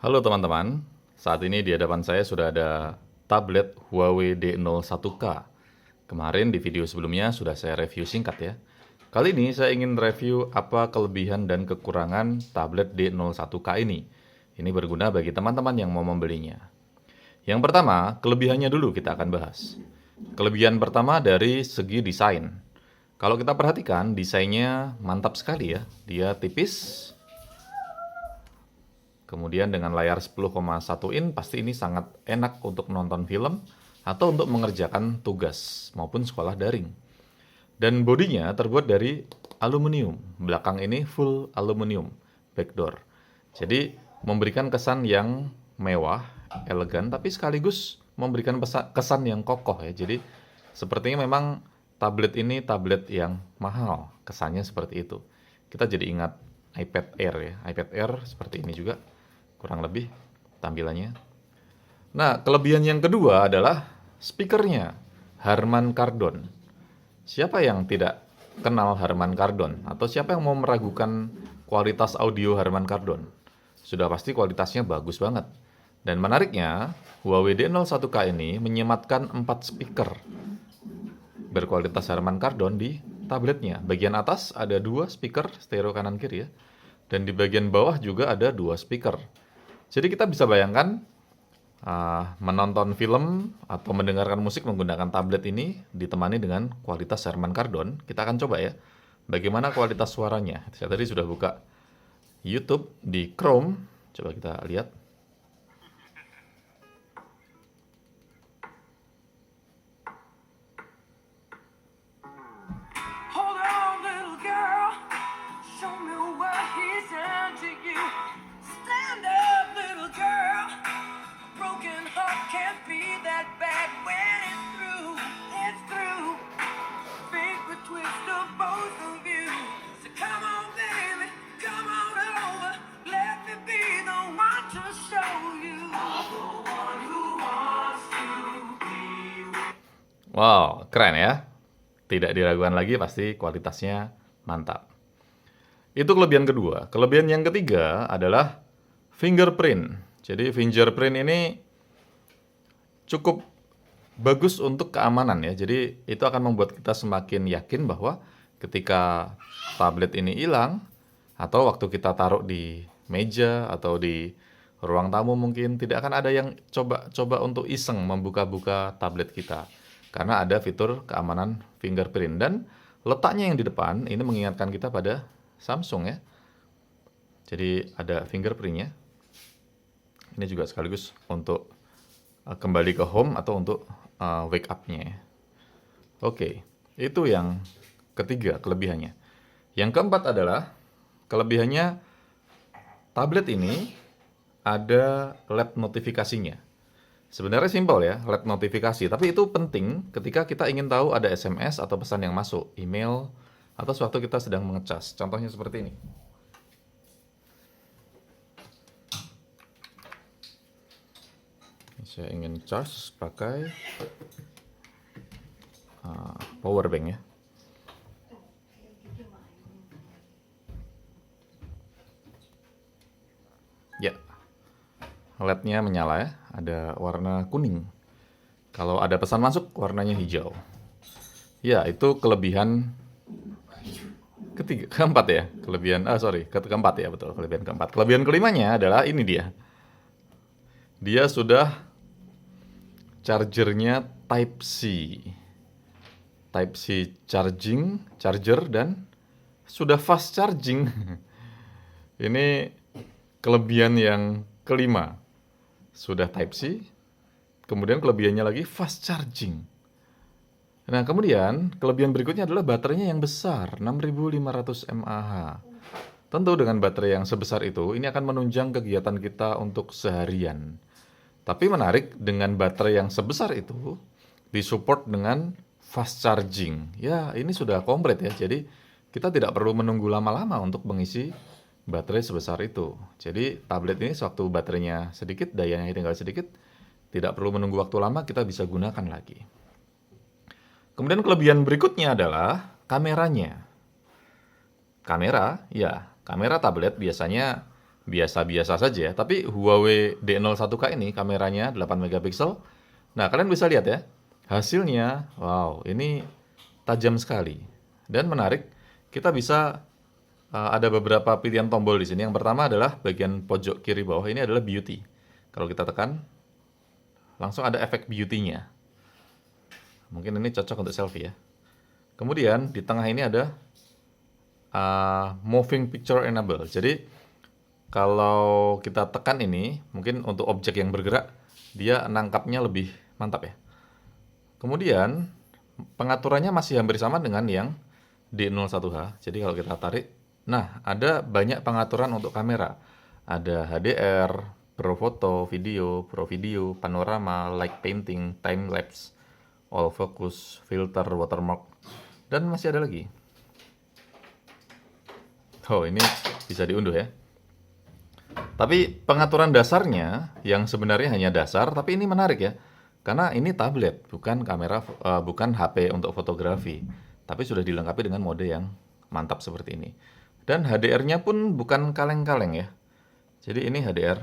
Halo teman-teman, saat ini di hadapan saya sudah ada tablet Huawei D01K. Kemarin di video sebelumnya sudah saya review singkat ya. Kali ini saya ingin review apa kelebihan dan kekurangan tablet D01K ini. Ini berguna bagi teman-teman yang mau membelinya. Yang pertama, kelebihannya dulu kita akan bahas. Kelebihan pertama dari segi desain. Kalau kita perhatikan, desainnya mantap sekali ya. Dia tipis, kemudian dengan layar 10,1 in pasti ini sangat enak untuk menonton film atau untuk mengerjakan tugas maupun sekolah daring. Dan bodinya terbuat dari aluminium. Belakang ini full aluminium backdoor. Jadi memberikan kesan yang mewah, elegan, tapi sekaligus memberikan kesan yang kokoh ya. Jadi sepertinya memang tablet ini tablet yang mahal. Kesannya seperti itu. Kita jadi ingat iPad Air ya. iPad Air seperti ini juga kurang lebih tampilannya. Nah, kelebihan yang kedua adalah speakernya, Harman Kardon. Siapa yang tidak kenal Harman Kardon? Atau siapa yang mau meragukan kualitas audio Harman Kardon? Sudah pasti kualitasnya bagus banget. Dan menariknya, Huawei D01K ini menyematkan 4 speaker berkualitas Harman Kardon di tabletnya. Bagian atas ada 2 speaker stereo kanan kiri ya. Dan di bagian bawah juga ada 2 speaker. Jadi kita bisa bayangkan menonton film atau mendengarkan musik menggunakan tablet ini ditemani dengan kualitas Harman Kardon. Kita akan coba ya, bagaimana kualitas suaranya. Saya tadi sudah buka YouTube di Chrome. Coba kita lihat. Hold on, little girl. Show me what he's done to you. Stand up, little girl. A broken heart can't be that bad when it's through. It's through. Fate would twist of both of you. So come on, baby. Come on over. Let me be the one to show you. The one who wants to be with. Wow, keren ya. Tidak diragukan lagi, pasti kualitasnya mantap. Itu kelebihan kedua. Kelebihan yang ketiga adalah fingerprint. Jadi fingerprint ini cukup bagus untuk keamanan ya. Jadi itu akan membuat kita semakin yakin bahwa ketika tablet ini hilang atau waktu kita taruh di meja atau di ruang tamu mungkin tidak akan ada yang coba untuk iseng membuka-buka tablet kita. Karena ada fitur keamanan fingerprint dan letaknya yang di depan ini mengingatkan kita pada Samsung ya. Jadi ada fingerprintnya. Ini juga sekaligus untuk kembali ke home atau untuk wake up-nya ya. Oke, itu yang ketiga kelebihannya. Yang keempat adalah kelebihannya tablet ini ada led notifikasinya. Sebenarnya simpel ya, led notifikasi, tapi itu penting ketika kita ingin tahu ada SMS atau pesan yang masuk, email, atau sewaktu kita sedang mengecas. Contohnya seperti ini. Saya ingin charge pakai power bank ya. Ya, LED-nya menyala ya, ada warna kuning. Kalau ada pesan masuk, warnanya hijau. Ya, itu kelebihan keempat ya. Keempat ya, betul, kelebihan keempat. Kelebihan kelimanya adalah ini dia. Dia sudah chargernya Type-C. Type-C charger dan sudah fast charging. Ini kelebihan yang kelima. Sudah Type-C, kemudian kelebihannya lagi fast charging. Nah, kemudian kelebihan berikutnya adalah baterainya yang besar, 6500 mAh. Tentu dengan baterai yang sebesar itu, ini akan menunjang kegiatan kita untuk seharian. Tapi menarik, dengan baterai yang sebesar itu, disupport dengan fast charging. Ya, ini sudah komplit ya, jadi kita tidak perlu menunggu lama-lama untuk mengisi baterai sebesar itu. Jadi tablet ini sewaktu baterainya sedikit, dayanya tinggal sedikit, tidak perlu menunggu waktu lama, kita bisa gunakan lagi. Kemudian kelebihan berikutnya adalah kameranya. Kamera tablet biasanya biasa-biasa saja, tapi Huawei D01K ini kameranya 8 megapiksel. Nah, kalian bisa lihat ya, hasilnya, wow, ini tajam sekali dan menarik. Kita bisa ada beberapa pilihan tombol di sini. Yang pertama adalah bagian pojok kiri bawah, ini adalah beauty. Kalau kita tekan, langsung ada efek beauty-nya. Mungkin ini cocok untuk selfie ya. Kemudian di tengah ini ada moving picture enable. Jadi kalau kita tekan ini, mungkin untuk objek yang bergerak, dia nangkapnya lebih mantap ya. Kemudian pengaturannya masih hampir sama dengan yang D01H. Jadi kalau kita tarik, nah ada banyak pengaturan untuk kamera. Ada HDR, Pro Photo, Pro Video, Panorama, Light Painting, Time Lapse, All Focus, Filter, Watermark, dan masih ada lagi. Oh, ini bisa diunduh ya. Tapi pengaturan dasarnya yang sebenarnya hanya dasar, tapi ini menarik ya. Karena ini tablet, bukan kamera, bukan HP untuk fotografi, tapi sudah dilengkapi dengan mode yang mantap seperti ini. Dan HDR-nya pun bukan kaleng-kaleng ya. Jadi ini HDR.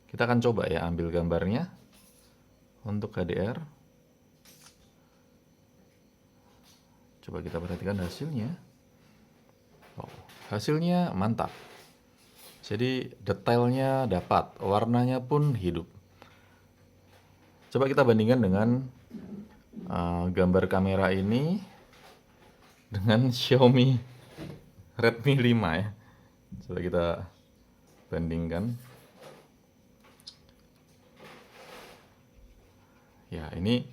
Kita akan coba ya ambil gambarnya untuk HDR. Coba kita perhatikan hasilnya. Oh, hasilnya mantap. Jadi detailnya dapat, warnanya pun hidup. Coba kita bandingkan dengan gambar kamera ini dengan Xiaomi Redmi 5 ya. Coba kita bandingkan. Ya, ini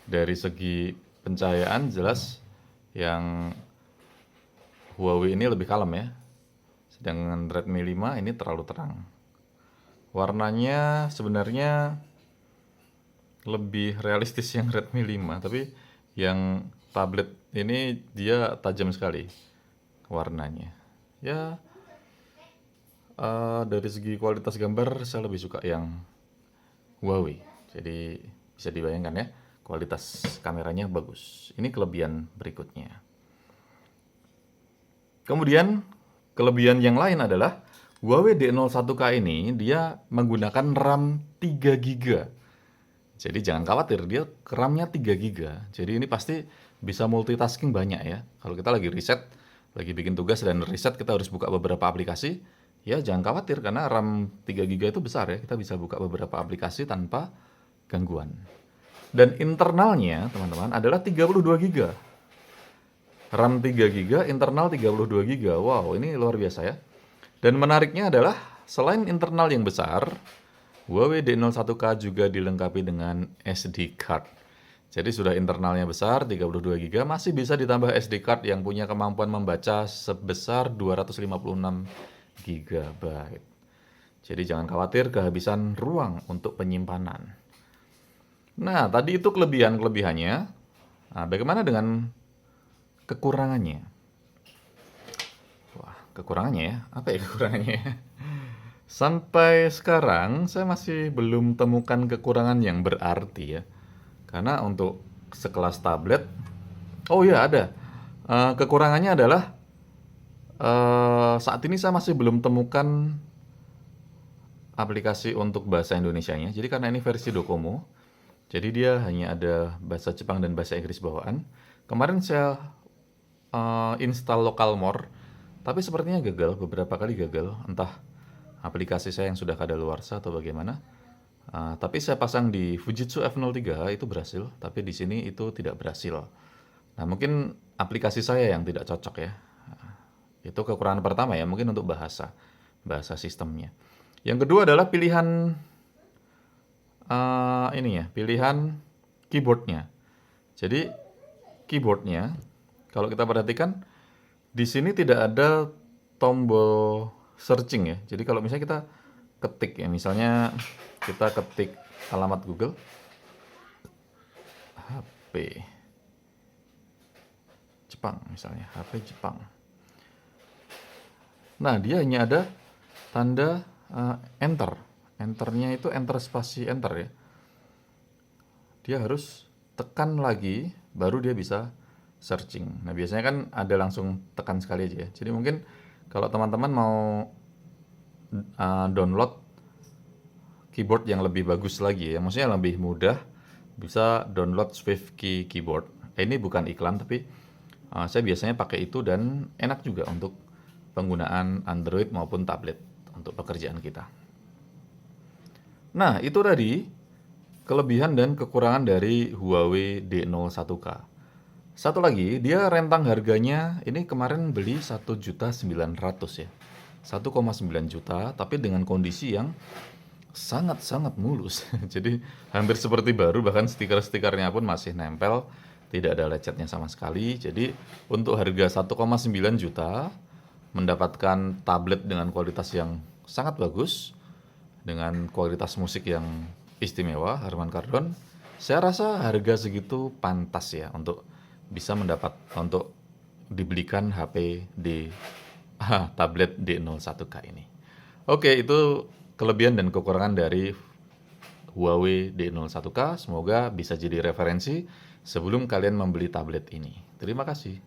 dari segi pencahayaan jelas yang Huawei ini lebih kalem ya. Sedangkan Redmi 5 ini terlalu terang. Warnanya sebenarnya lebih realistis yang Redmi 5, tapi yang tablet ini dia tajam sekali warnanya. Ya, dari segi kualitas gambar saya lebih suka yang Huawei. Jadi bisa dibayangkan ya, kualitas kameranya bagus. Ini kelebihan berikutnya. Kemudian kelebihan yang lain adalah Huawei D01K ini dia menggunakan RAM 3 GB. Jadi jangan khawatir, dia RAM-nya 3 GB. Jadi ini pasti bisa multitasking banyak ya. Kalau kita lagi riset, lagi bikin tugas dan riset kita harus buka beberapa aplikasi, ya jangan khawatir karena RAM 3 GB itu besar ya. Kita bisa buka beberapa aplikasi tanpa gangguan. Dan internalnya, teman-teman, adalah 32 GB. RAM 3 GB, internal 32 GB. Wow, ini luar biasa ya. Dan menariknya adalah selain internal yang besar, Huawei D01K juga dilengkapi dengan SD card. Jadi sudah internalnya besar, 32 GB, masih bisa ditambah SD card yang punya kemampuan membaca sebesar 256 GB. Jadi jangan khawatir kehabisan ruang untuk penyimpanan. Nah, tadi itu kelebihan-kelebihannya. Nah, bagaimana dengan kekurangannya? Wah, kekurangannya ya? Apa ya kekurangannya? Sampai sekarang saya masih belum temukan kekurangan yang berarti ya. Karena untuk sekelas tablet, oh ya ada. Kekurangannya adalah saat ini saya masih belum temukan aplikasi untuk bahasa Indonesianya. Jadi karena ini versi Docomo, jadi dia hanya ada bahasa Jepang dan bahasa Inggris bawaan. Kemarin saya install Localmore, tapi sepertinya gagal, beberapa kali gagal. Entah aplikasi saya yang sudah kadaluarsa atau bagaimana. Tapi saya pasang di Fujitsu F03 itu berhasil, tapi di sini itu tidak berhasil. Nah, mungkin aplikasi saya yang tidak cocok ya. Itu kekurangan pertama ya, mungkin untuk bahasa sistemnya. Yang kedua adalah pilihan pilihan keyboardnya. Jadi keyboardnya, kalau kita perhatikan di sini tidak ada tombol searching ya. Jadi kalau misalnya kita ketik ya, misalnya kita ketik alamat Google HP Jepang misalnya, HP Jepang. Nah, dia hanya ada tanda enter. Enternya itu enter spasi enter ya. Dia harus tekan lagi baru dia bisa searching. Nah, biasanya kan ada langsung tekan sekali aja ya. Jadi mungkin Kalau teman-teman mau download keyboard yang lebih bagus lagi ya, maksudnya lebih mudah, bisa download SwiftKey keyboard. Ini bukan iklan, tapi saya biasanya pakai itu dan enak juga untuk penggunaan Android maupun tablet untuk pekerjaan kita. Nah, itu tadi kelebihan dan kekurangan dari Huawei D01K. Satu lagi, dia rentang harganya ini kemarin beli 1.900.000 ya. 1,9 juta, tapi dengan kondisi yang sangat-sangat mulus. Jadi hampir seperti baru, bahkan stiker-stikernya pun masih nempel, tidak ada lecetnya sama sekali. Jadi untuk harga 1,9 juta mendapatkan tablet dengan kualitas yang sangat bagus, dengan kualitas musik yang istimewa, Harman Kardon, saya rasa harga segitu pantas ya untuk bisa untuk dibelikan HP di tablet D01K ini. Oke, itu kelebihan dan kekurangan dari Huawei D01K. Semoga bisa jadi referensi sebelum kalian membeli tablet ini. Terima kasih.